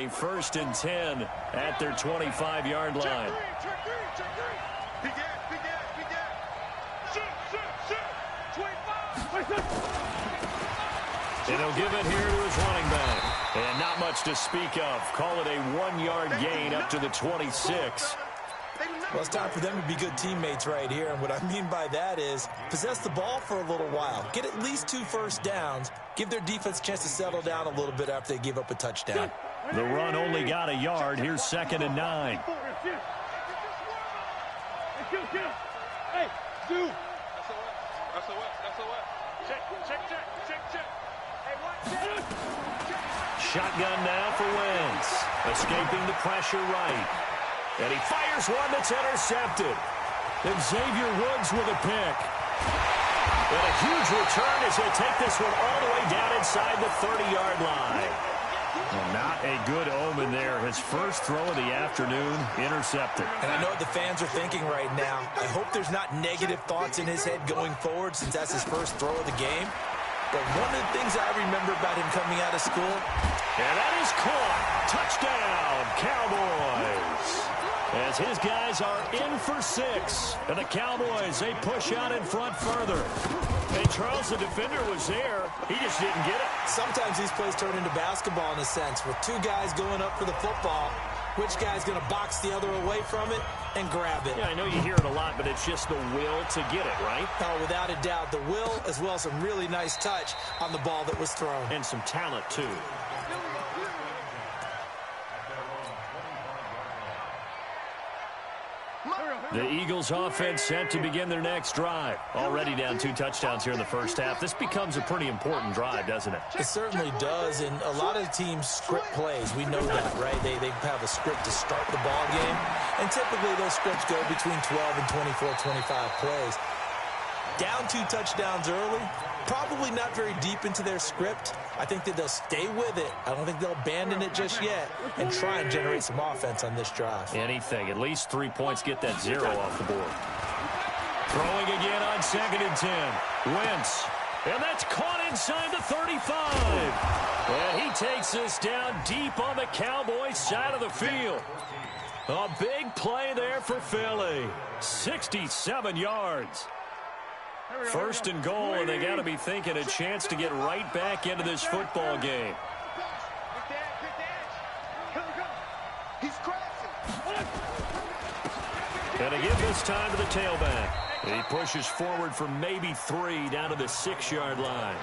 a 1st and 10 at their 25-yard line. And he'll give it here to his running back. And not much to speak of. Call it a 1-yard gain up to the 26. Well, it's time for them to be good teammates right here. And what I mean by that is possess the ball for a little while. Get at least 2 first downs. Give their defense a chance to settle down a little bit after they give up a touchdown. The run only got a yard. Here's 2nd and 9. Shotgun now for Wentz. Escaping the pressure right. And he fires one that's intercepted. And Xavier Woods with a pick. And a huge return as he'll take this one all the way down inside the 30-yard line. Well, not a good omen there. His first throw of the afternoon, intercepted. And I know what the fans are thinking right now. I hope there's not negative thoughts in his head going forward since that's his first throw of the game. But one of the things I remember about him coming out of school. And that is caught. Touchdown, Cowboys. As his guys are in for 6. And the Cowboys, they push out in front further. And Charles, the defender, was there. He just didn't get it. Sometimes these plays turn into basketball in a sense, with 2 guys going up for the football. Which guy's going to box the other away from it and grab it? Yeah, I know you hear it a lot, but it's just the will to get it, right? Oh, without a doubt. The will, as well as some really nice touch on the ball that was thrown. And some talent, too. The Eagles offense set to begin their next drive. Already down 2 touchdowns here in the first half. This becomes a pretty important drive, doesn't it? It certainly does, and a lot of teams script plays. We know that, right? They have a script to start the ball game, and typically those scripts go between 12 and 24, 25 plays. Down 2 touchdowns early, probably not very deep into their script. I think that they'll stay with it. I don't think they'll abandon it just yet and try and generate some offense on this drive. Anything. At least 3 points, get that 0 off the board. Throwing again on 2nd and 10. Wentz. And that's caught inside the 35. And he takes this down deep on the Cowboys side of the field. A big play there for Philly. 67 yards. 1st and goal, and they got to be thinking a chance to get right back into this football game. And to give this time to the tailback. He pushes forward for maybe 3 down to the 6-yard line.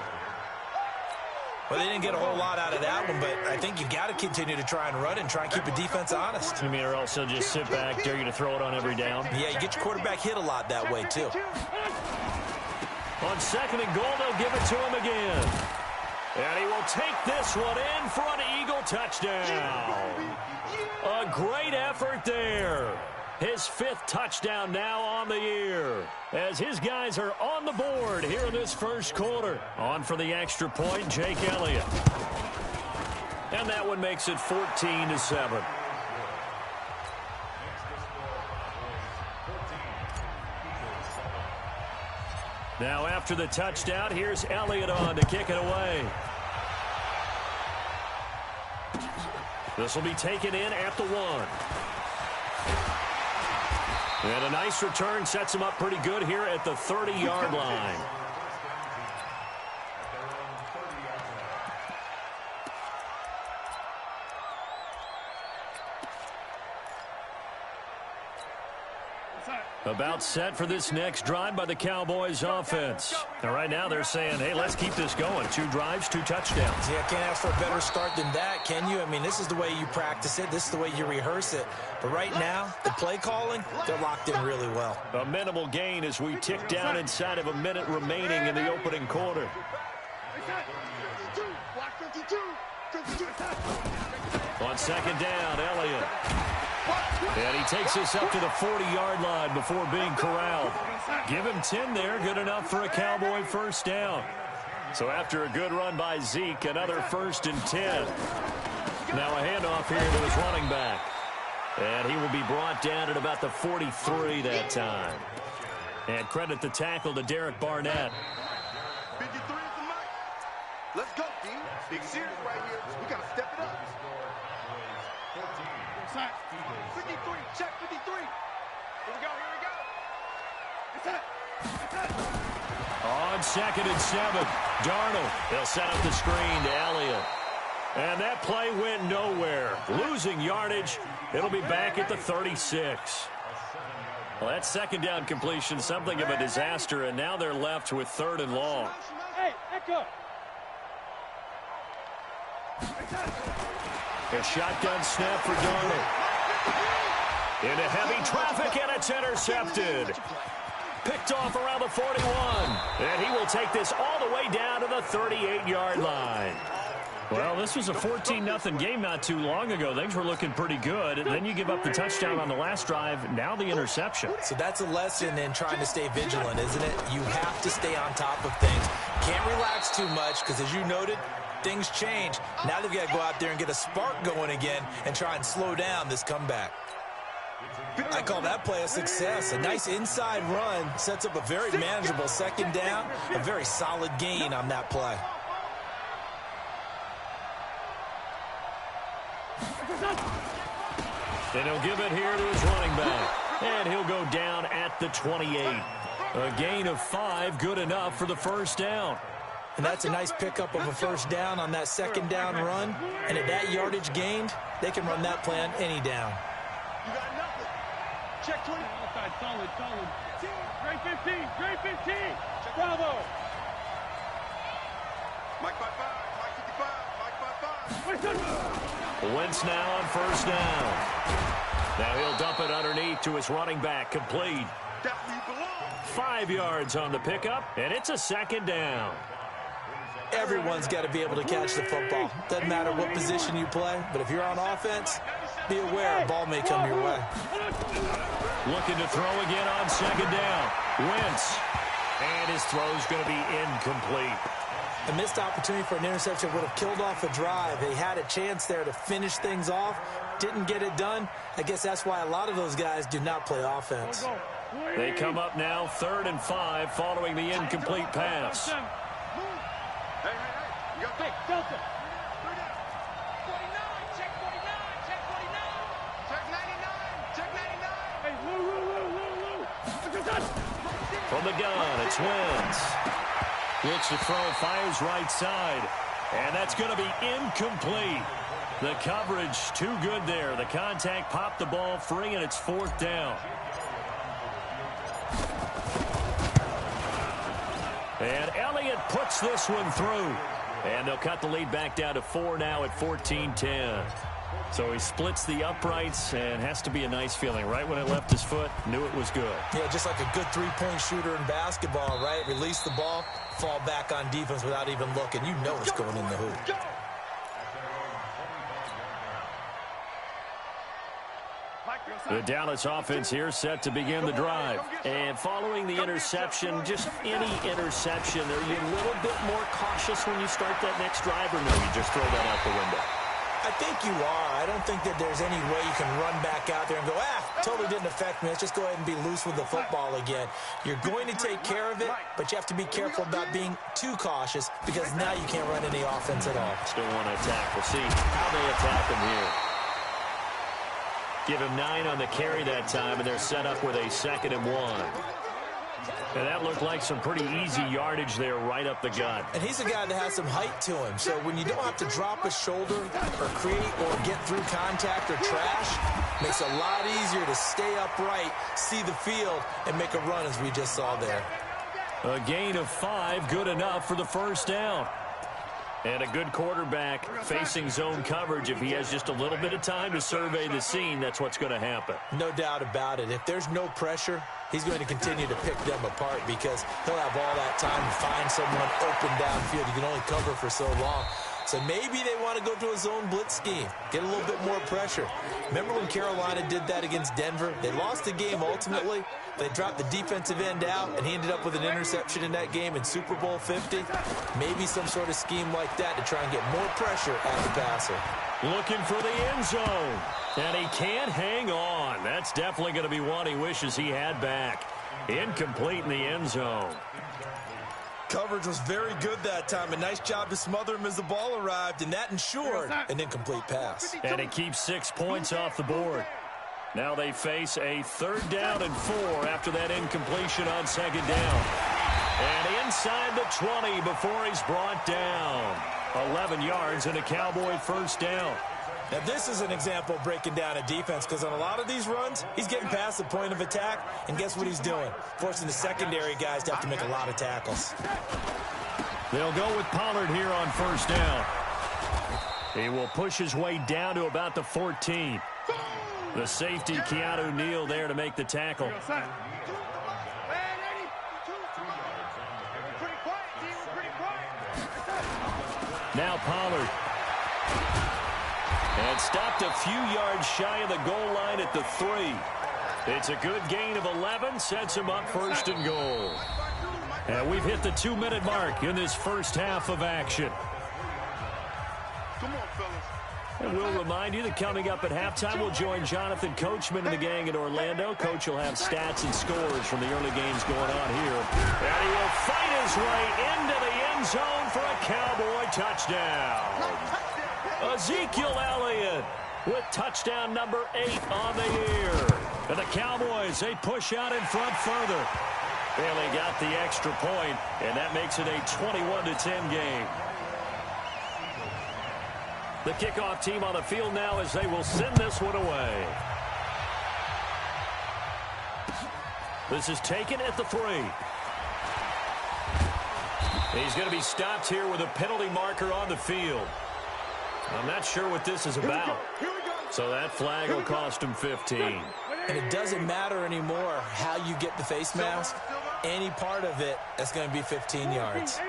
Well, they didn't get a whole lot out of that one, but I think you got to continue to try and run and try and keep the defense honest. You mean, or else they'll just sit back, dare you to throw it on every down? Yeah, you get your quarterback hit a lot that way, too. On 2nd and goal, they'll give it to him again. And he will take this one in for an Eagle touchdown. A great effort there. His 5th touchdown now on the year. As his guys are on the board here in this first quarter. On for the extra point, Jake Elliott. And that one makes it 14-7. Now after the touchdown, here's Elliott on to kick it away. This will be taken in at the 1. And a nice return sets him up pretty good here at the 30-yard line. About set for this next drive by the Cowboys offense. And right now they're saying, hey, let's keep this going. 2 drives, 2 touchdowns. Yeah, can't ask for a better start than that, can you? I mean, this is the way you practice it. This is the way you rehearse it. But right now, the play calling, they're locked in really well. A minimal gain as we tick down inside of a minute remaining in the opening quarter. On 2nd down, Elliott. And he takes us up to the 40-yard line before being corralled. Give him 10 there, good enough for a Cowboy first down. So after a good run by Zeke, another 1st and 10. Now a handoff here to his running back. And he will be brought down at about the 43 that time. And credit the tackle to Derek Barnett. 53 is the mic. Let's go, team. Big series right here. We got to step it up. outside. 53, check 53. Here we go, here we go. It's it. On 2nd and 7, Darnold. They'll set up the screen to Elliott. And that play went nowhere. Losing yardage. It'll be back at the 36. Well, that second down completion, something of a disaster, and now they're left with 3rd and long. Hey, Echo. A shotgun snap for Darnold. Into heavy traffic, and it's intercepted. Picked off around the 41. And he will take this all the way down to the 38-yard line. Well, this was a 14-0 game not too long ago. Things were looking pretty good. And then you give up the touchdown on the last drive. Now the interception. So that's a lesson in trying to stay vigilant, isn't it? You have to stay on top of things. Can't relax too much because, as you noted, things change. Now they've got to go out there and get a spark going again and try and slow down this comeback. I call that play a success. A nice inside run sets up a very manageable second down, a very solid gain on that play. And he'll give it here to his running back. And he'll go down at the 28. A gain of 5, good enough for the first down. And that's a nice pickup of a first down on that second down run. And at that yardage gained, they can run that play on any down. You got nothing. Check 20. Outside, solid. Great 15, great 15. Bravo. Mike 55, Mike 55, Mike 55. Wentz now on first down. Now he'll dump it underneath to his running back, complete. 5 yards on the pickup, and it's a second down. Everyone's got to be able to catch the football. Doesn't matter what position you play, but if you're on offense, be aware a ball may come your way. Looking to throw again on second down. Wentz. And his throw's going to be incomplete. A missed opportunity for an interception would have killed off a drive. They had a chance there to finish things off. Didn't get it done. I guess that's why a lot of those guys do not play offense. They come up now 3rd and 5 following the incomplete pass. Hey. You got Delta. 49. Check 49. Check 49. Check 99. Check 99. Hey, Lou. From the gun, it's Wentz. Looks to throw, fires right side. And that's going to be incomplete. The coverage too good there. The contact popped the ball free, and it's 4th down. And Elliott puts this one through. And they'll cut the lead back down to 4 now at 14-10. So he splits the uprights, and has to be a nice feeling. Right when it left his foot, knew it was good. Yeah, just like a good three-point shooter in basketball, right? Release the ball, fall back on defense without even looking. You know it's going in the hoop. The Dallas offense here set to begin the drive. And following the interception, just any interception, are you a little bit more cautious when you start that next drive, or no, you just throw that out the window? I think you are. I don't think that there's any way you can run back out there and go, totally didn't affect me. Let's just go ahead and be loose with the football again. You're going to take care of it, but you have to be careful about being too cautious because now you can't run any offense at all. Still want to attack. We'll see how they attack him here. Give him 9 on the carry that time, and they're set up with a 2nd and 1. And that looked like some pretty easy yardage there right up the gut. And he's a guy that has some height to him. So when you don't have to drop a shoulder or create or get through contact or trash, makes it a lot easier to stay upright, see the field, and make a run as we just saw there. A gain of 5, good enough for the first down. And a good quarterback facing zone coverage. If he has just a little bit of time to survey the scene, that's what's going to happen. No doubt about it. If there's no pressure, he's going to continue to pick them apart because he'll have all that time to find someone open downfield. You can only cover for so long. So maybe they want to go to a zone blitz scheme, get a little bit more pressure. Remember when Carolina did that against Denver? They lost the game ultimately. They dropped the defensive end out, and he ended up with an interception in that game in Super Bowl 50. Maybe some sort of scheme like that to try and get more pressure at the passer. Looking for the end zone, and he can't hang on. That's definitely going to be one he wishes he had back. Incomplete in the end zone. Coverage was very good that time. A nice job to smother him as the ball arrived, and that ensured an incomplete pass. And it keeps 6 points off the board. Now they face a 3rd down and 4 after that incompletion on 2nd down. And inside the 20 before he's brought down. 11 yards and a Cowboy 1st down. Now, this is an example of breaking down a defense, because on a lot of these runs, he's getting past the point of attack, and guess what he's doing? Forcing the secondary guys to have to make a lot of tackles. They'll go with Pollard here on 1st down. He will push his way down to about the 14. The safety, Keanu Neal, there to make the tackle. Now Pollard. And stopped a few yards shy of the goal line at the 3. It's a good gain of 11, sets him up 1st and goal. And we've hit the 2-minute mark in this first half of action. And we'll remind you that coming up at halftime, we'll join Jonathan Coachman and the gang in Orlando. Coach will have stats and scores from the early games going on here. And he will fight his way into the end zone for a Cowboy touchdown. Ezekiel Elliott with touchdown number 8 on the year. And the Cowboys, they push out in front further. Bailey got the extra point, and that makes it a 21-10 game. The kickoff team on the field now as they will send this one away. This is taken at the 3. He's going to be stopped here with a penalty marker on the field. I'm not sure what this is about. So that flag will cost him 15. And it doesn't matter anymore how you get the face mask. Any part of it, that's going to be 15 yards.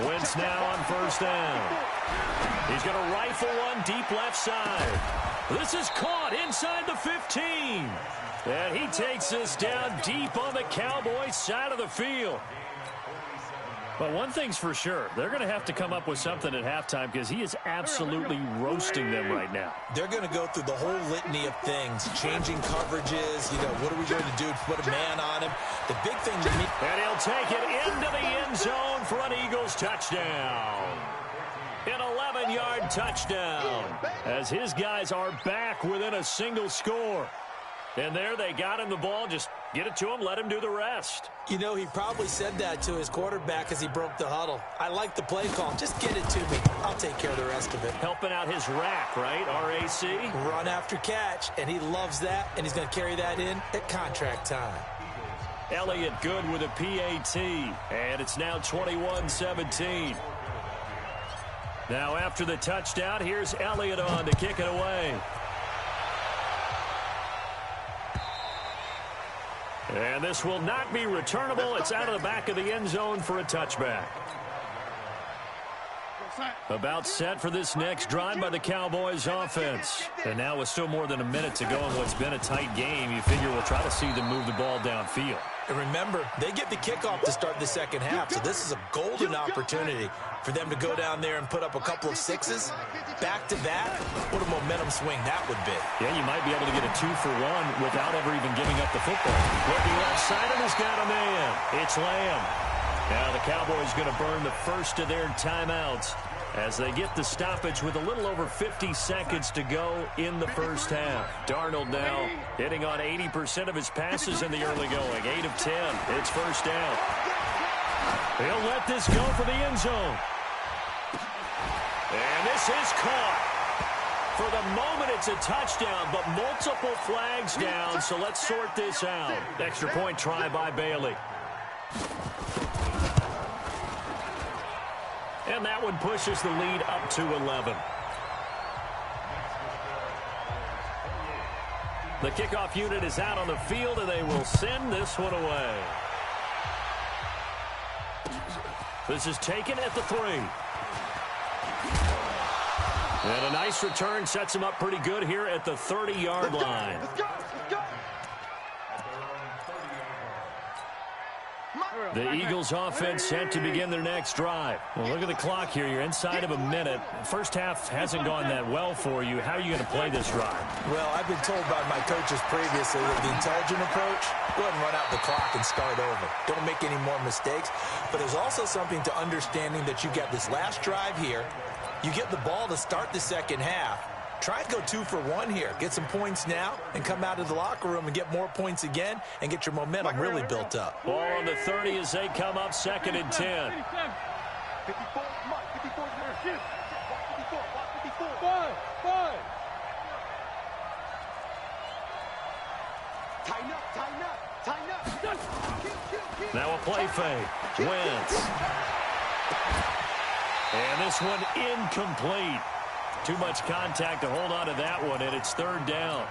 Wentz now on 1st down. He's going to rifle one deep left side. This is caught inside the 15. And he takes this down deep on the Cowboys side of the field. But one thing's for sure, they're going to have to come up with something at halftime because he is absolutely roasting them right now. They're going to go through the whole litany of things, changing coverages, what are we going to do to put a man on him? The big thing to me... And he'll take it into the end zone for an Eagles touchdown. An 11-yard touchdown as his guys are back within a single score. And there they got him the ball. Just get it to him, let him do the rest. He probably said that to his quarterback as he broke the huddle. I like the play call. Just get it to me. I'll take care of the rest of it. Helping out his rack, right? RAC? Run after catch, and he loves that, and he's going to carry that in at contract time. Elliott good with a PAT, and it's now 21-17. Now after the touchdown, here's Elliott on to kick it away. And this will not be returnable. It's out of the back of the end zone for a touchback. About set for this next drive by the Cowboys offense. And now with still more than a minute to go in what's been a tight game, you figure we'll try to see them move the ball downfield. And remember, they get the kickoff to start the second half, so this is a golden opportunity for them to go down there and put up a couple of 6s. Back-to-back, what a momentum swing that would be. Yeah, you might be able to get a 2-for-1 without ever even giving up the football. Looking left side of has got a man. It's Lamb. Now the Cowboys going to burn the first of their timeouts as they get the stoppage with a little over 50 seconds to go in the first half. Darnold now hitting on 80% of his passes in the early going. 8 of 10. It's 1st down. He'll let this go for the end zone. And this is caught. For the moment, it's a touchdown, but multiple flags down, so let's sort this out. Extra point try by Bailey. And that one pushes the lead up to 11. The kickoff unit is out on the field, and they will send this one away. This is taken at the 3. And a nice return sets him up pretty good here at the 30-yard line. Let's go. The Eagles offense set to begin their next drive. Well, look at the clock here. You're inside of a minute. First half hasn't gone that well for you. How are you going to play this drive? Well, I've been told by my coaches previously that the intelligent approach, go ahead and run out the clock and start over. Don't make any more mistakes. But there's also something to understanding that you get this last drive here. You get the ball to start the second half. Try and go 2 for 1 here. Get some points now and come out of the locker room and get more points again and get your momentum really built up. Ball on the 30 as they come up 2nd and 10. 54, Mike, 54, shift. 54. 5. Tighten up. Now a play fake. Wentz. And this one incomplete. Too much contact to hold on to that one, and it's 3rd down.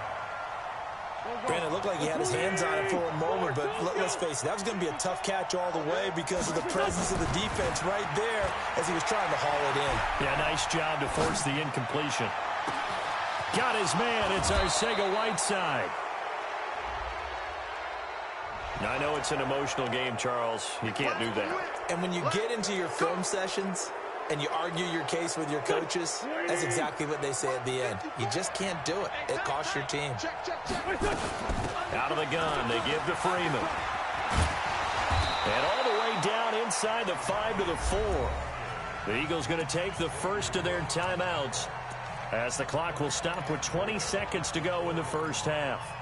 Brandon, it looked like he had his hands on it for a moment, but let's face it, that was going to be a tough catch all the way because of the presence of the defense right there as he was trying to haul it in. Yeah, nice job to force the incompletion. Got his man. It's Arcega-Whiteside. Now, I know it's an emotional game, Charles. You can't do that. And when you get into your film sessions and you argue your case with your coaches, that's exactly what they say at the end. You just can't do it. It costs your team. Out of the gun, they give to Freeman. And all the way down inside the 5 to the 4. The Eagles going to take the first of their timeouts as the clock will stop with 20 seconds to go in the first half.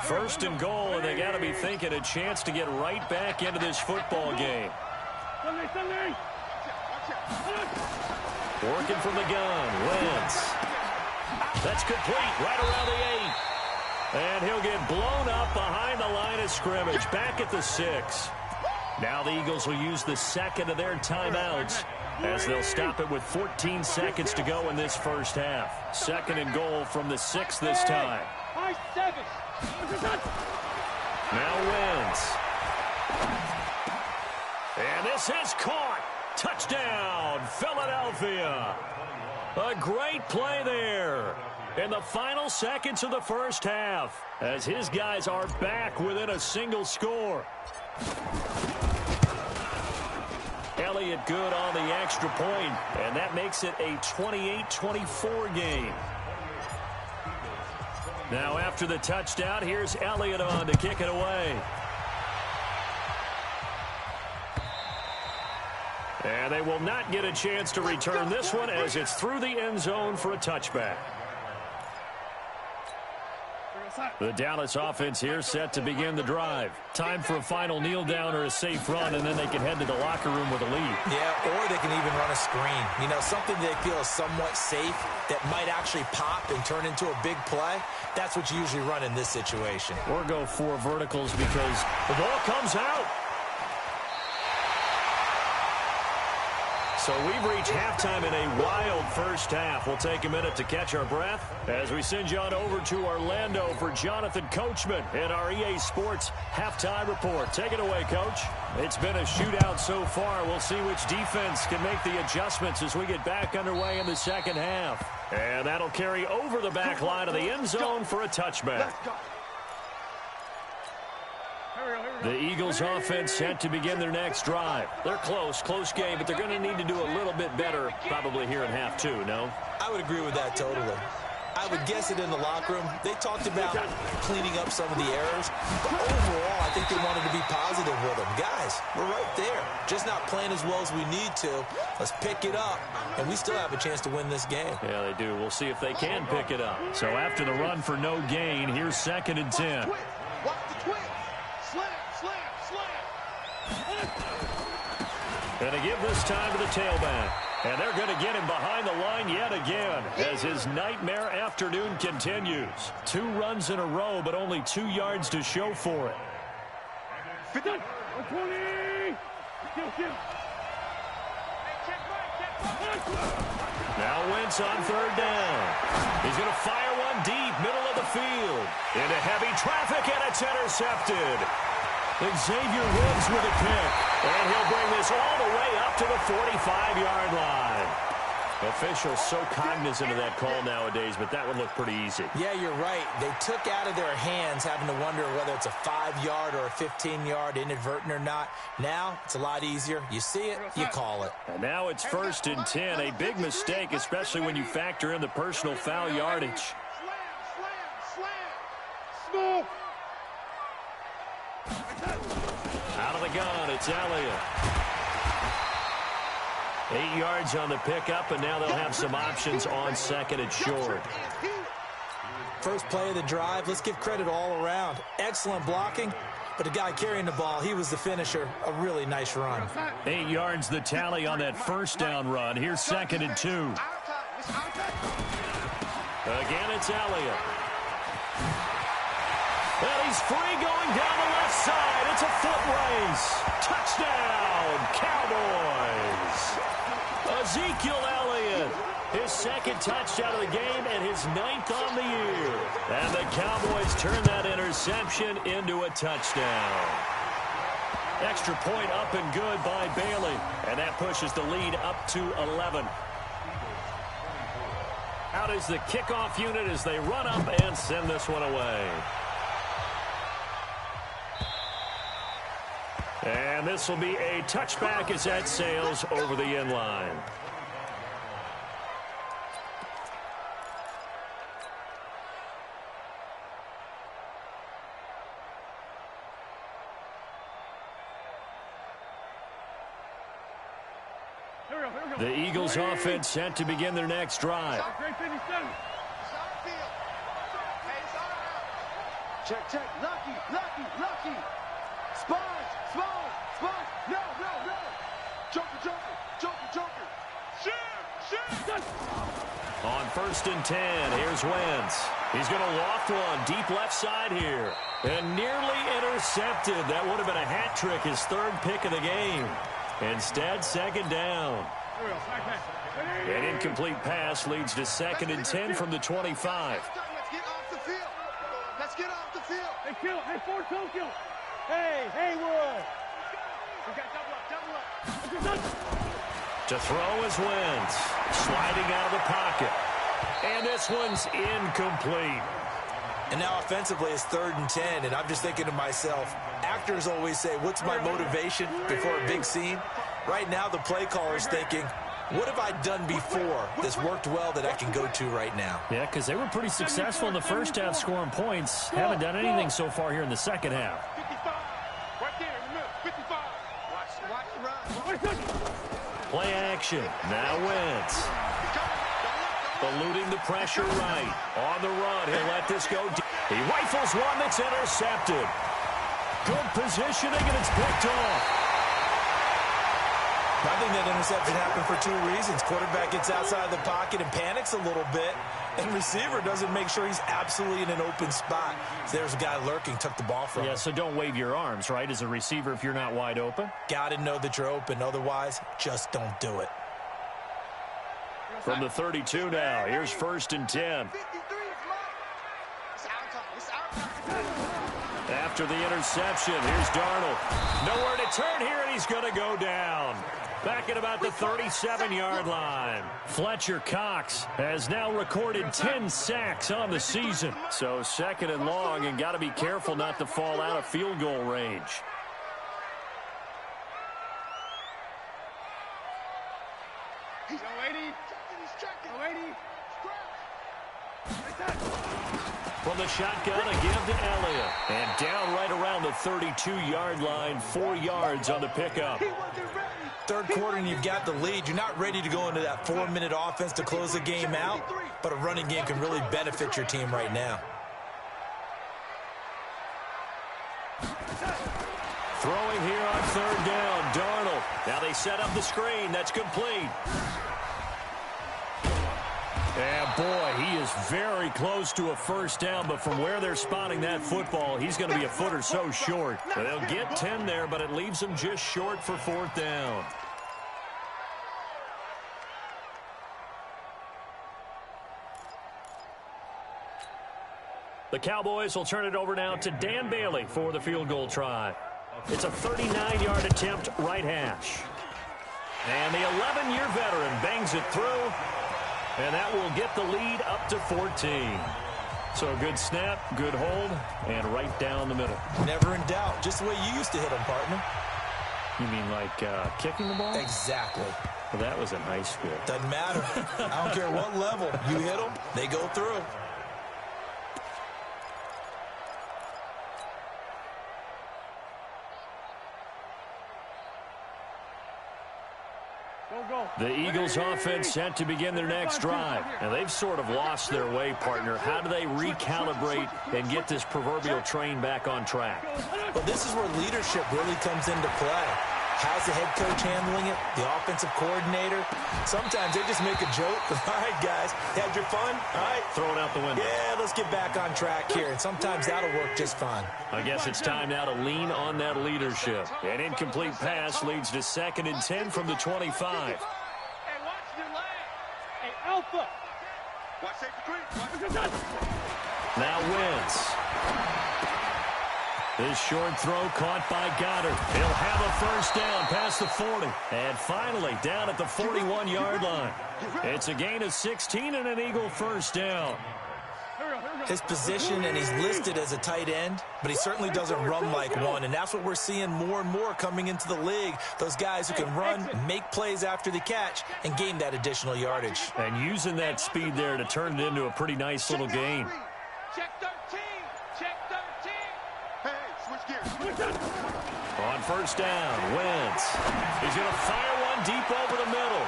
First and goal, and they got to be thinking a chance to get right back into this football game. Working from the gun, Wentz. That's complete, right around the 8. And he'll get blown up behind the line of scrimmage, back at the 6. Now the Eagles will use the second of their timeouts as they'll stop it with 14 seconds to go in this first half. Second and goal from the 6 this time. Now Wentz. And this is caught. Touchdown, Philadelphia. A great play there in the final seconds of the first half as his guys are back within a single score. Elliott good on the extra point, and that makes it a 28-24 game. Now after the touchdown, here's Elliott on to kick it away. And they will not get a chance to return this one as it's through the end zone for a touchback. The Dallas offense here set to begin the drive. Time for a final kneel down or a safe run, and then they can head to the locker room with a lead. Yeah, or they can even run a screen. You know, something they feel is somewhat safe that might actually pop and turn into a big play. That's what you usually run in this situation. Or go 4 verticals because the ball comes out. So we've reached halftime in a wild first half. We'll take a minute to catch our breath as we send you on over to Orlando for Jonathan Coachman in our EA Sports Halftime Report. Take it away, Coach. It's been a shootout so far. We'll see which defense can make the adjustments as we get back underway in the second half. And that'll carry over the back line of the end zone for a touchback. The Eagles offense set to begin their next drive. They're close game, but they're going to need to do a little bit better probably here in half 2, no? I would agree with that totally. I would guess it in the locker room. They talked about cleaning up some of the errors, but overall, I think they wanted to be positive with them. Guys, we're right there. Just not playing as well as we need to. Let's pick it up, and we still have a chance to win this game. Yeah, they do. We'll see if they can pick it up. So after the run for no gain, here's 2nd and 10. Going to give this time to the tailback. And they're going to get him behind the line yet again as his nightmare afternoon continues. 2 runs in a row, but only 2 yards to show for it. Now Wentz on 3rd down. He's going to fire one deep, middle of the field. Into heavy traffic, and it's intercepted. Xavier Woods with a pick, and he'll bring this all the way up to the 45-yard line. Officials so cognizant of that call nowadays, but that would look pretty easy. Yeah, you're right. They took out of their hands having to wonder whether it's a 5-yard or a 15-yard inadvertent or not. Now, it's a lot easier. You see it, you call it. And now it's 1st and 10. A big mistake, especially when you factor in the personal foul yardage. Slam. Out of the gun, it's Elliott. 8 yards on the pickup, and now they'll have some options on 2nd and short. First play of the drive, let's give credit all around. Excellent blocking, but the guy carrying the ball, he was the finisher. A really nice run. 8 yards the tally on that first down run. Here's 2nd and 2. Again, it's Elliott. And he's free going down the left side. It's a foot race. Touchdown, Cowboys. Ezekiel Elliott, his 2nd touchdown of the game and his 9th on the year. And the Cowboys turn that interception into a touchdown. Extra point up and good by Bailey. And that pushes the lead up to 11. Out is the kickoff unit as they run up and send this one away. And this will be a touchback as that sails over the end line. The Eagles offense set to begin their next drive. Check. Lucky. Spines. No. Joker. Shoot. On 1st and 10, here's Wentz. He's going to loft one deep left side here. And nearly intercepted. That would have been a hat trick, his 3rd pick of the game. Instead, 2nd down. An incomplete pass leads to 2nd and 10 from the 25. Let's get off the field. Hey, Ford Tokyo. Hey, Haywood. We got double up. To throw is Wentz. Sliding out of the pocket. And this one's incomplete. And now offensively it's 3rd and 10, and I'm just thinking to myself, actors always say, what's my motivation before a big scene? Right now the play caller's thinking, what have I done before that's worked well that I can go to right now? Yeah, because they were pretty successful in the first half scoring points. Haven't done anything so far here in the second half. 55. Right there in the middle. 55. Watch the run. Play action. Now Wentz. Eluding the pressure right. On the run. He'll let this go deep. He rifles one that's intercepted. Good positioning, and it's picked off. I think that interception happened for 2 reasons. Quarterback gets outside the pocket and panics a little bit, and receiver doesn't make sure he's absolutely in an open spot. So there's a guy lurking, took the ball from him. Yeah, so don't wave your arms, right, as a receiver if you're not wide open. Got to know that you're open. Otherwise, just don't do it. From the 32 now, here's 1st and 10. After the interception, here's Darnold. Nowhere to turn here, and he's going to go down. Back at about the 37-yard line. Fletcher Cox has now recorded 10 sacks on the season. So 2nd and long, and got to be careful not to fall out of field goal range. From the shotgun, a give to Elliott. And down right around the 32-yard line, 4 yards on the pickup. 3rd quarter and you've got the lead. You're not ready to go into that 4-minute offense to close the game out, but a running game can really benefit your team right now. Throwing here on 3rd down, Darnold. Now they set up the screen. That's complete. And boy, he is very close to a 1st down, but from where they're spotting that football, he's going to be a foot or so short. They'll get 10 there, but it leaves them just short for 4th down. The Cowboys will turn it over now to Dan Bailey for the field goal try. It's a 39-yard attempt, right hash. And the 11-year veteran bangs it through, and that will get the lead up to 14. So a good snap, good hold, and right down the middle. Never in doubt. Just the way you used to hit them, partner. You mean like kicking the ball? Exactly. Well, that was in high school. Doesn't matter. I don't care what level. You hit them, they go through. The Eagles offense set to begin their next drive. And they've sort of lost their way, partner. How do they recalibrate and get this proverbial train back on track? Well, this is where leadership really comes into play. How's the head coach handling it? The offensive coordinator? Sometimes they just make a joke. All right, guys, had your fun? All right. Throw it out the window. Yeah, let's get back on track here. And sometimes that'll work just fine. I guess it's time now to lean on that leadership. An incomplete pass leads to 2nd and 10 from the 25. Hey, watch your leg. Hey, Alpha. Watch safety 3. Now Wentz. This short throw caught by Goddard. He'll have a first down past the 40. And finally down at the 41-yard line. It's a gain of 16 and an Eagle first down. His position, and he's listed as a tight end, but he certainly doesn't run like one, and that's what we're seeing more and more coming into the league. Those guys who can run, make plays after the catch, and gain that additional yardage. And using that speed there to turn it into a pretty nice little gain. Check 13. Check 13. Hey, switch gears. On first down, Wentz. He's going to fire one deep over the middle.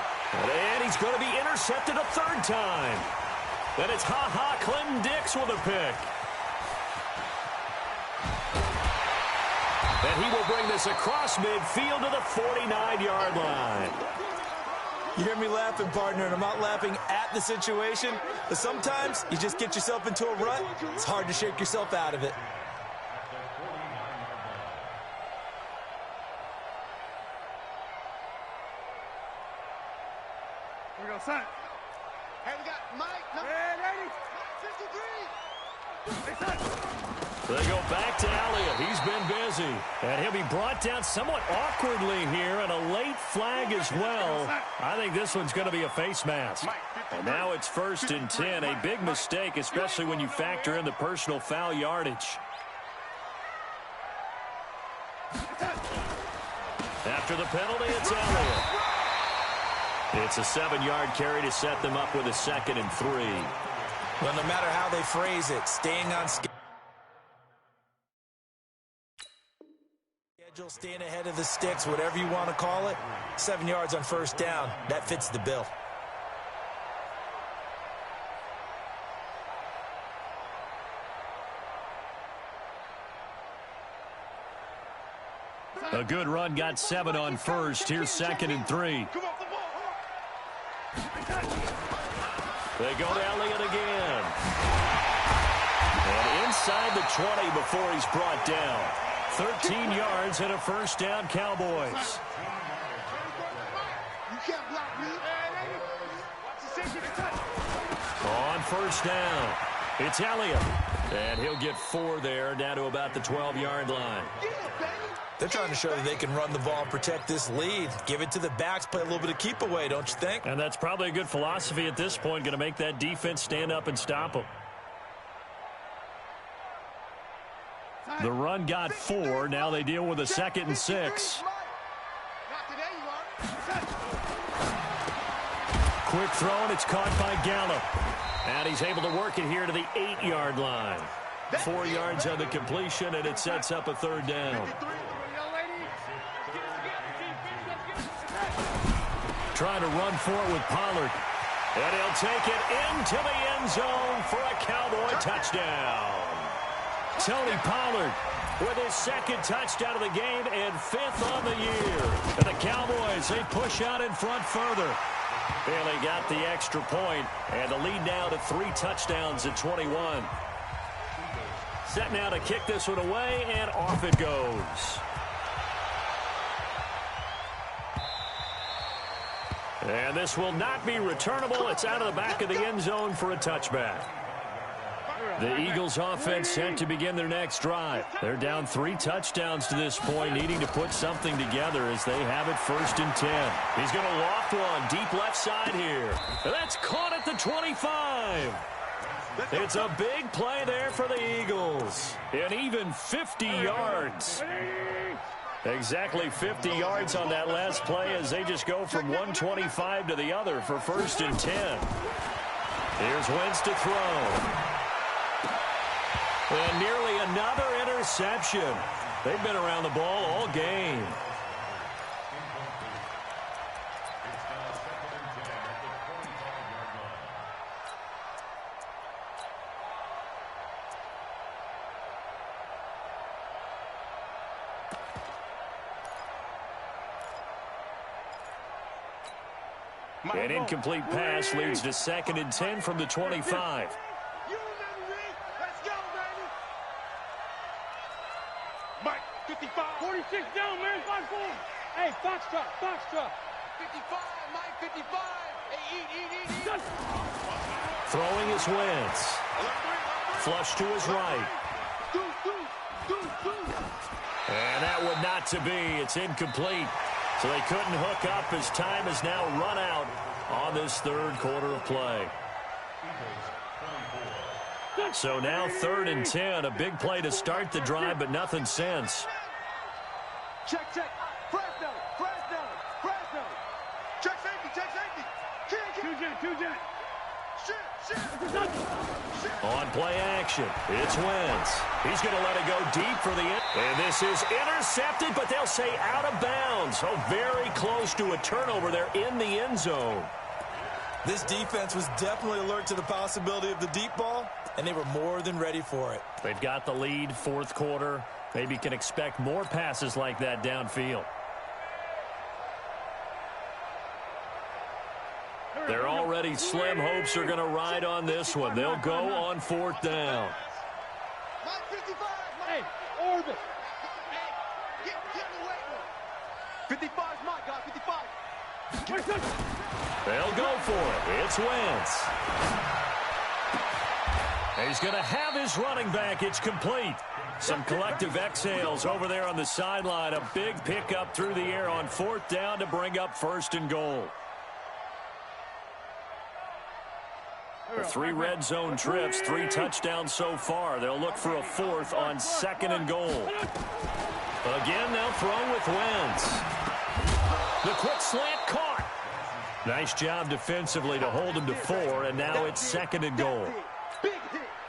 And he's going to be intercepted a third time. Then it's Clinton Dix with a pick. And he will bring this across midfield to the 49-yard line. You hear me laughing, partner, and I'm not laughing at the situation, but sometimes you just get yourself into a rut. It's hard to shake yourself out of it. Here we go, son. Hey, we got Mike. Ready? 53. Hey, son. They go back to Elliott. He's been busy. And he'll be brought down somewhat awkwardly here, and a late flag as well. I think this one's going to be a face mask. And now it's 1st and 10. A big mistake, especially when you factor in the personal foul yardage. After the penalty, it's Elliott. It's a 7-yard carry to set them up with a 2nd and 3. Well, no matter how they phrase it, staying on schedule, staying ahead of the sticks, whatever you want to call it, 7 yards on first down, that fits the bill. A good run got 7 on first. Here's 2nd and 3. They go to Elliott again. And inside the 20 before he's brought down. 13 yards and a first down, Cowboys. On first down, it's Elliott. And he'll get 4 there, down to about the 12-yard line. They're trying to show that they can run the ball and protect this lead. Give it to the backs, play a little bit of keep away, don't you think? And that's probably a good philosophy at this point, going to make that defense stand up and stop them. The run got 4. Now they deal with a 2nd and 6. Quick throw, and it's caught by Gallup. And he's able to work it here to the 8-yard line. 4 yards on the completion, and it sets up a 3rd down. Trying to run for it with Pollard. And he'll take it into the end zone for a Cowboy touchdown. Tony Pollard with his 2nd touchdown of the game and 5th on the year. And the Cowboys, they push out in front further. Bailey got the extra point, and the lead now to 3 touchdowns at 21. Set now to kick this one away, and off it goes. And this will not be returnable. It's out of the back of the end zone for a touchback. The Eagles offense set to begin their next drive. They're down 3 touchdowns to this point, needing to put something together as they have it 1st and 10. He's going to loft one deep left side here. And that's caught at the 25. It's a big play there for the Eagles. And even 50 yards. Exactly 50 yards on that last play as they just go from 125 to the other for 1st and 10. Here's Wentz to throw. And nearly another interception. They've been around the ball all game. An incomplete pass leads to 2nd and 10 from the 25. Mike, 55. 46 down, man. 5-4. Hey, Foxtrot. 55, Mike, 55. Hey, eat. Throwing is Wentz. Flush to his right. And that would not to be. It's incomplete. So they couldn't hook up as time has now run out on this 3rd quarter of play. So now 3rd and 10. A big play to start the drive, but nothing since. Check. Fresno. Check safety. Two jet. Shit. On play action, it's Wentz. He's going to let it go deep for the end. And this is intercepted, but they'll say out of bounds. So very close to a turnover there in the end zone. This defense was definitely alert to the possibility of the deep ball, and they were more than ready for it. They've got the lead, 4th quarter. Maybe can expect more passes like that downfield. Their already slim hopes are going to ride on this one. They'll go on 4th down. Hey, orbit. Hey, get away. 55's my guy, 55. They'll go for it. It's Wentz. He's going to have his running back. It's complete. Some collective exhales over there on the sideline. A big pickup through the air on 4th down to bring up 1st and goal. 3 red zone trips, 3 touchdowns so far. They'll look for a 4th on 2nd and goal. Again, they'll throw with Wentz. The quick slant caught. Nice job defensively to hold him to 4, and now it's 2nd and goal.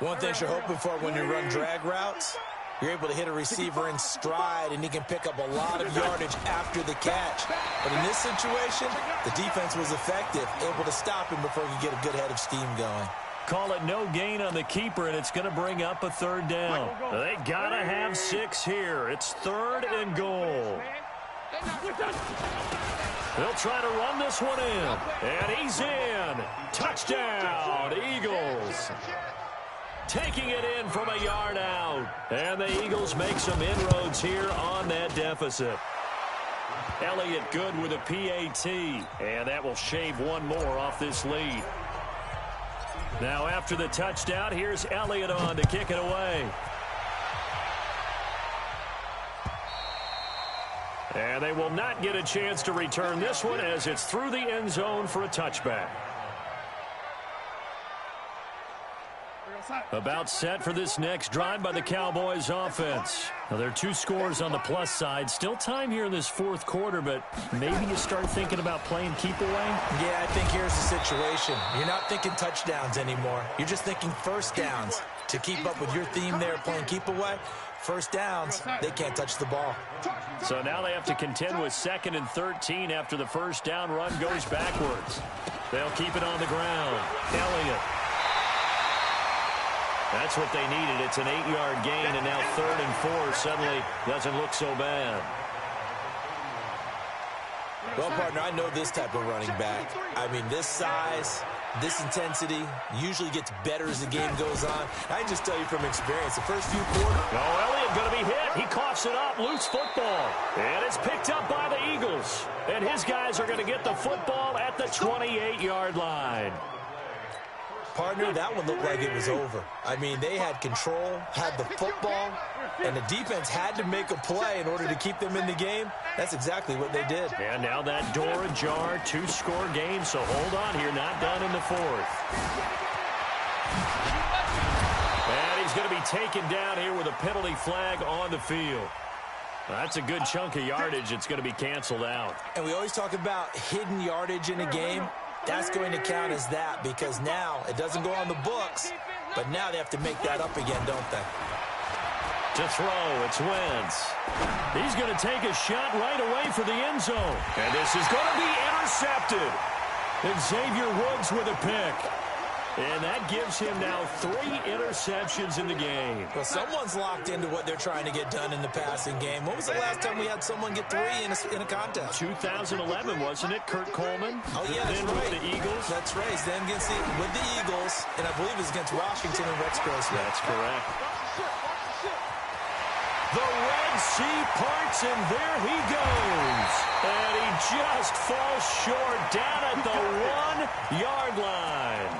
One thing you're hoping for when you run drag routes, you're able to hit a receiver in stride, and he can pick up a lot of yardage after the catch. But in this situation, the defense was effective, able to stop him before he could get a good head of steam going. Call it no gain on the keeper, and it's going to bring up a 3rd down. They got to have 6 here. It's 3rd and goal. They'll try to run this one in, and he's in. Touchdown, Eagles. Taking it in from a yard out. And the Eagles make some inroads here on that deficit. Elliott good with a PAT. And that will shave one more off this lead. Now after the touchdown, here's Elliott on to kick it away. And they will not get a chance to return this one as it's through the end zone for a touchback. About set for this next drive by the Cowboys offense. Now, there are 2 scores on the plus side. Still time here in this 4th quarter, but maybe you start thinking about playing keep away? Yeah, I think here's the situation. You're not thinking touchdowns anymore. You're just thinking 1st downs. To keep up with your theme there, playing keep away, 1st downs, they can't touch the ball. So now they have to contend with 2nd and 13 after the 1st down run goes backwards. They'll keep it on the ground. Elliott. That's what they needed. It's an 8-yard gain, and now 3rd and 4 suddenly doesn't look so bad. Well, partner, I know this type of running back. I mean, this size, this intensity usually gets better as the game goes on. I can just tell you from experience, the first few quarters. Oh, Elliott going to be hit. He coughs it up. Loose football. And it's picked up by the Eagles. And his guys are going to get the football at the 28-yard line. Partner, that one looked like it was over. I mean, they had control, had the football, and the defense had to make a play in order to keep them in the game. That's exactly what they did. And now that door ajar, two-score game, so hold on here, not done in the fourth. And he's going to be taken down here with a penalty flag on the field. That's a good chunk of yardage. It's going to be canceled out. And we always talk about hidden yardage in a game. That's going to count as that because now it doesn't go on the books, but now they have to make that up again, don't they? To throw, it's Wentz. He's going to take a shot right away for the end zone. And this is going to be intercepted. And Xavier Woods with a pick. And that gives him now 3 interceptions in the game. Well, someone's locked into what they're trying to get done in the passing game. When was the last time we had someone get 3 in a contest? 2011, wasn't it? Kurt Coleman? Oh, yeah, that's right. With the Eagles? That's right. He's then with the Eagles, and I believe it's against Washington and Rex Grossman. That's correct. The Red Sea parts, and there he goes. And he just falls short down at the 1-yard line.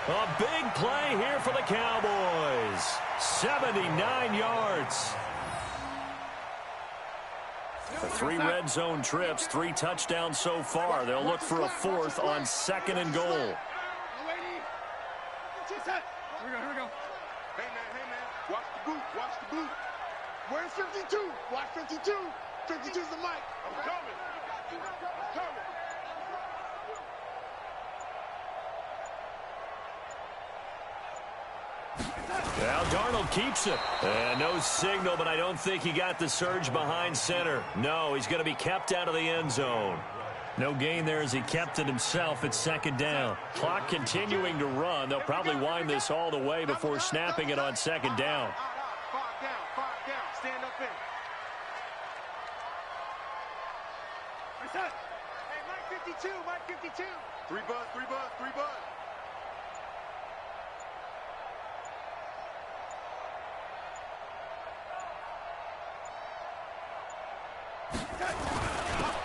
A big play here for the Cowboys. 79 yards. The 3 red zone trips, 3 touchdowns so far. They'll look for a 4th on 2nd and goal. Here we go. Hey, man. Watch the boot. Where's 52? Watch 52. 52's the mic. I'm coming. Well, Darnold keeps it. No signal, but I don't think he got the surge behind center. No, he's going to be kept out of the end zone. No gain there as he kept it himself at 2nd down. Clock continuing to run. They'll probably wind this all the way before snapping it on 2nd down. 5 down. Stand up in. Hey, Mike 52. 3 buzz.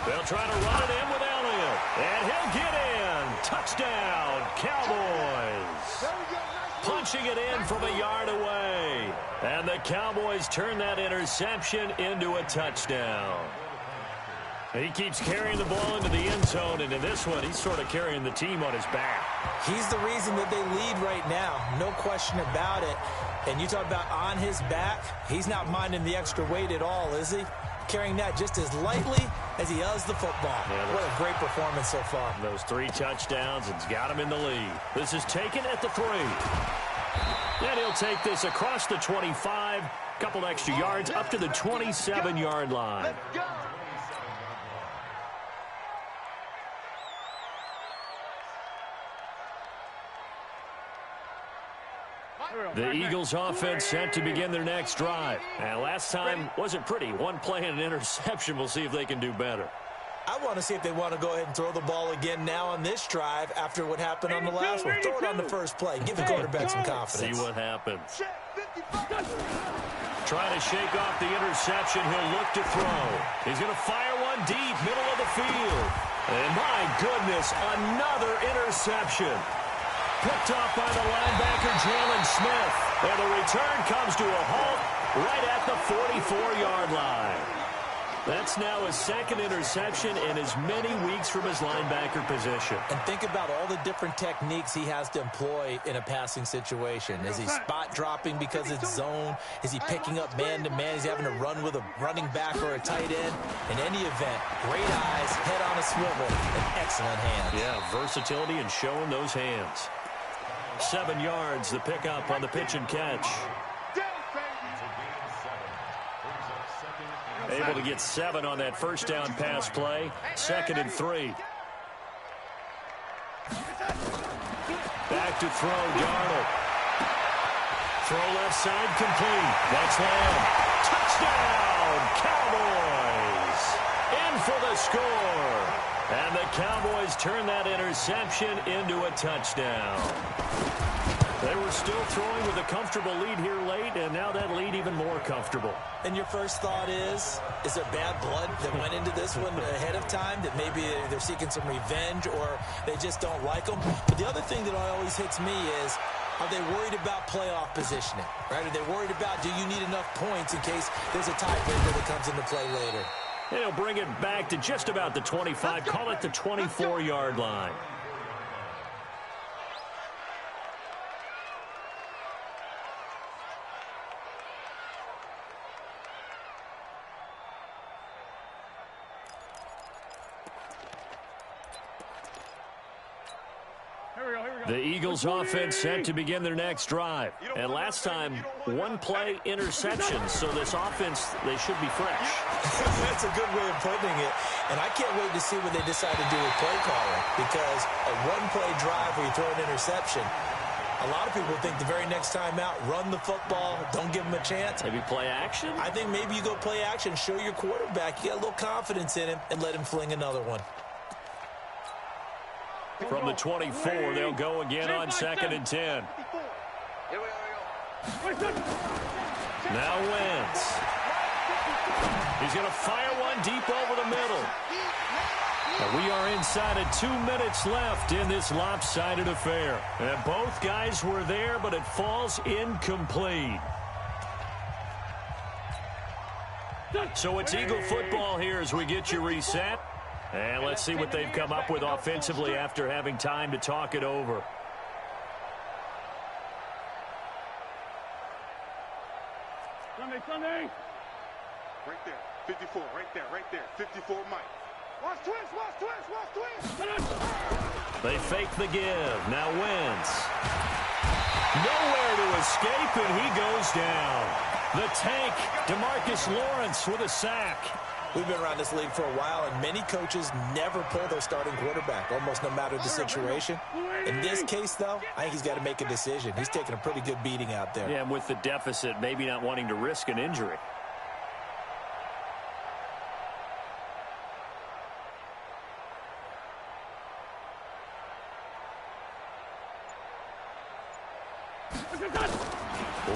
They'll try to run it in with Elliott. And he'll get in. Touchdown, Cowboys. Punching it in from a yard away. And the Cowboys turn that interception into a touchdown. He keeps carrying the ball into the end zone, and in this one, he's sort of carrying the team on his back. He's the reason that they lead right now. No question about it. And you talk about on his back, he's not minding the extra weight at all, is he? Carrying that just as lightly as he does the football. Yeah, what a great performance so far. Those 3 touchdowns, it's got him in the lead. This is taken at the 3. And he'll take this across the 25, couple extra yards up to the 27-yard line. The Eagles offense set to begin their next drive. And last time wasn't pretty. 1 play and an interception. We'll see if they can do better. I want to see if they want to go ahead and throw the ball again now on this drive after what happened on the last one. Throw it on the first play. Give the quarterback some confidence. See what happens. Trying to shake off the interception. He'll look to throw. He's going to fire one deep, middle of the field. And my goodness, another interception. Picked off by the linebacker, Jalen Smith. And the return comes to a halt right at the 44-yard line. That's now his 2nd interception in as many weeks from his linebacker position. And think about all the different techniques he has to employ in a passing situation. Is he spot dropping because it's zone? Is he picking up man-to-man? Is he having to run with a running back or a tight end? In any event, great eyes, head on a swivel, and excellent hands. Yeah, versatility and showing those hands. 7 yards, the pickup on the pitch and catch. Able to get 7 on that first down pass play. 2nd and 3. Back to throw, Darnold. Throw left side complete. That's Lamb. Touchdown, Cowboys. In for the score. And the Cowboys turn that interception into a touchdown. They were still throwing with a comfortable lead here late, and now that lead even more comfortable. And your first thought is there bad blood that went into this one ahead of time, that maybe they're seeking some revenge or they just don't like them? But the other thing that always hits me is, are they worried about playoff positioning? Right? Are they worried about, do you need enough points in case there's a tiebreaker that comes into play later? They'll bring it back to just about the 25. Call it the 24-yard line. The Eagles offense set to begin their next drive. And last time, one-play interception. So this offense, they should be fresh. That's a good way of putting it. And I can't wait to see what they decide to do with play calling. Because a one-play drive where you throw an interception, a lot of people think the very next time out, run the football, don't give them a chance. Maybe play action? I think maybe you go play action, show your quarterback, you got a little confidence in him, and let him fling another one. From the 24, they'll go again on 2nd and 10. Now Wentz. He's going to fire one deep over the middle. And we are inside of 2 minutes left in this lopsided affair. And both guys were there, but it falls incomplete. So it's Eagle football here as we get you reset. And let's see what they've come up with offensively after having time to talk it over. Sunday. Right there. 54. Right there. 54, Mike. Watch twist. They fake the give. Now Wentz. Nowhere to escape, and he goes down. The tank, DeMarcus Lawrence with a sack. We've been around this league for a while, and many coaches never pull their starting quarterback, almost no matter the situation. In this case, though, I think he's got to make a decision. He's taking a pretty good beating out there. Yeah, and with the deficit, maybe not wanting to risk an injury.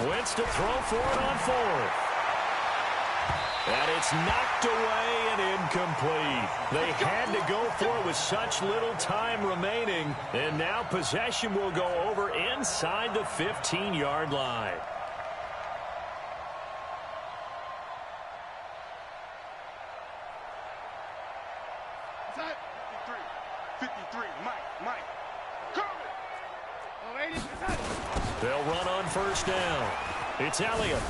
Wentz to throw for it on 4th. And it's knocked away and incomplete. They had to go for it with such little time remaining. And now possession will go over inside the 15-yard line. Inside. 53, Mike. They'll run on 1st down. It's Elliott.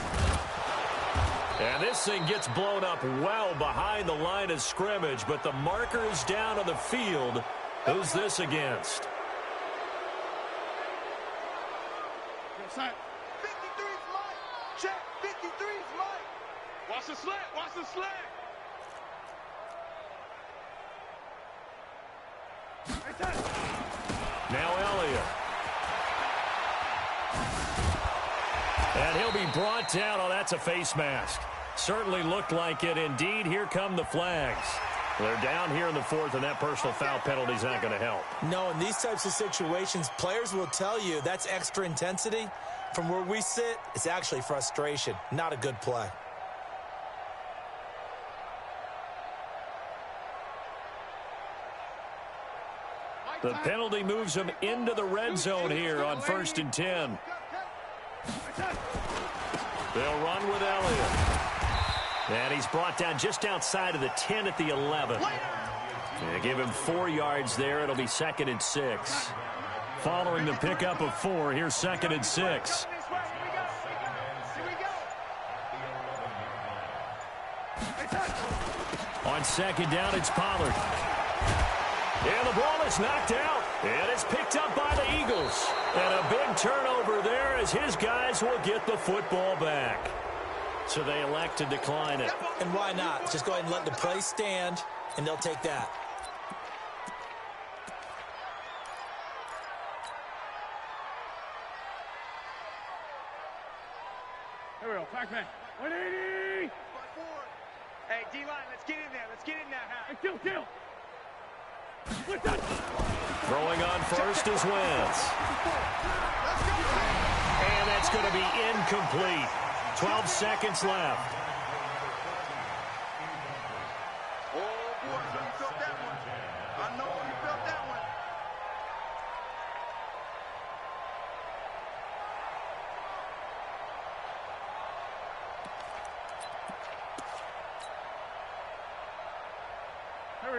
And this thing gets blown up well behind the line of scrimmage, but the marker is down on the field. Who's this against? 53's Mike. Check. 53's Mike. Watch the slant. Now Elliott. And he'll be brought down. Oh, that's a face mask. Certainly looked like it. Indeed, here come the flags. They're down here in the 4th, and that personal foul penalty is not going to help. No, in these types of situations, players will tell you that's extra intensity. From where we sit, it's actually frustration. Not a good play. The penalty moves him into the red zone here on 1st and 10. They'll run with Elliott. And he's brought down just outside of the 10 at the 11. They give him 4 yards there. It'll be 2nd and 6. Following the pickup of 4, here's 2nd and 6. On 2nd down, it's Pollard. And the ball is knocked out. And it's picked up by the Eagles. And a big turnover there as his guys will get the football back. So they elect to decline it. And why not? Just go ahead and let the play stand, and they'll take that. Here we go. Pac-Man. 180. Hey, D-line, let's get in there. Let's get in there. Hey, kill. Throwing on first is Wentz. And that's going to be incomplete. 12 seconds left. Oh, boy, I know you felt that one. I know you felt that one.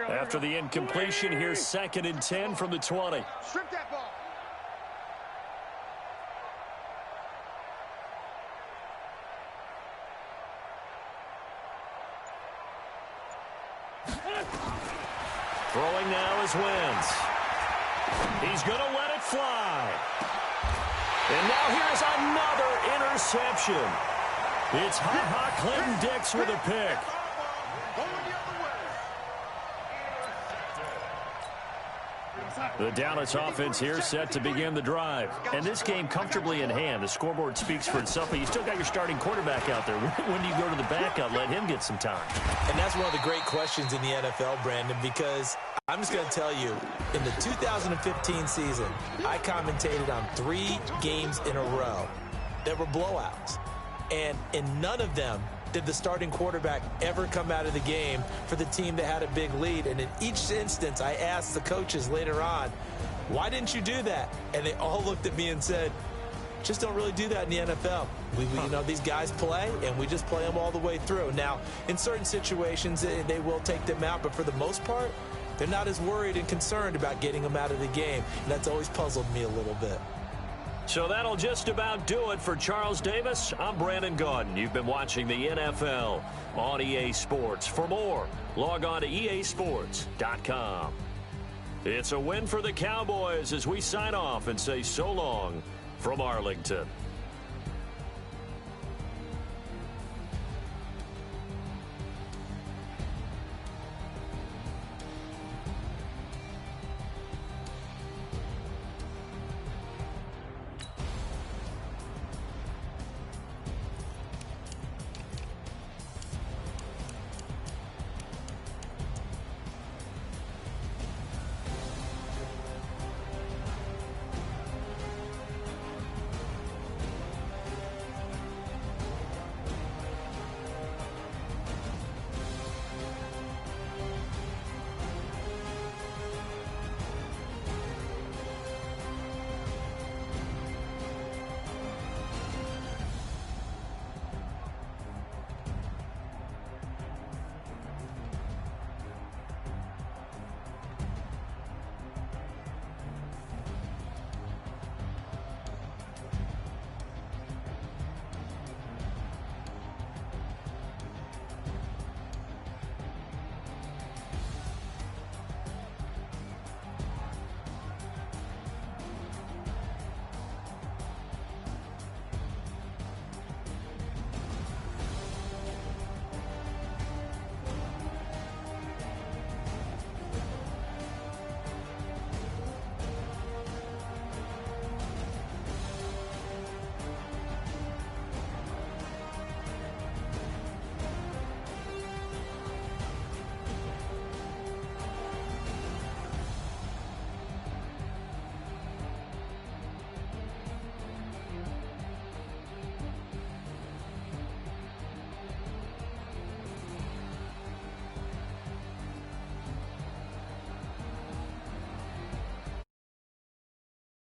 After the incompletion, here's 2nd and 10 from the 20. Strip that ball. Throwing now is Wentz. He's going to let it fly. And now here's another interception. It's Ha-Ha Clinton Dix with a pick. The Dallas offense here set to begin the drive. And this game comfortably in hand. The scoreboard speaks for itself, but you still got your starting quarterback out there. When do you go to the backup? Let him get some time. And that's one of the great questions in the NFL, Brandon, because I'm just going to tell you, in the 2015 season, I commentated on 3 games in a row that were blowouts. And in none of them did the starting quarterback ever come out of the game for the team that had a big lead. And in each instance, I asked the coaches later on, why didn't you do that? And they all looked at me and said, just don't really do that in the NFL. You know, these guys play, and we just play them all the way through. Now, in certain situations, they will take them out, but for the most part, they're not as worried and concerned about getting them out of the game. And that's always puzzled me a little bit. So that'll just about do it for Charles Davis. I'm Brandon Gaudin. You've been watching the NFL on EA Sports. For more, log on to easports.com. It's a win for the Cowboys as we sign off and say so long from Arlington.